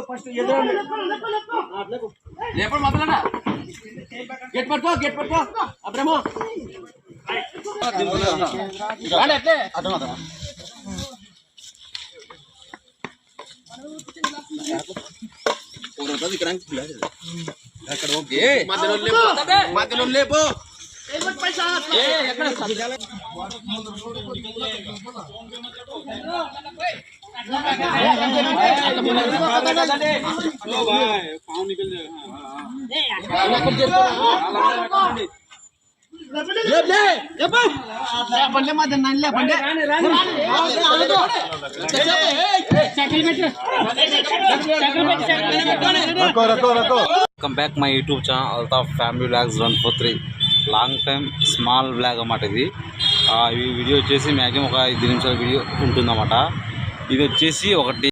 First లేపడు మొదలన్నా get పట్టుకో అప్పుడేమో మధ్యలో లేపు welcome back my YouTube channel Altaf family vlogs 143 long time small vlog అన్నమాట. ఇది ఈ వీడియో వచ్చేసి మ్యాక్సిమం ఒక 5 నిమిషాల వీడియో ఉంటుందన్నమాట. ఇది వచ్చేసి ఒకటి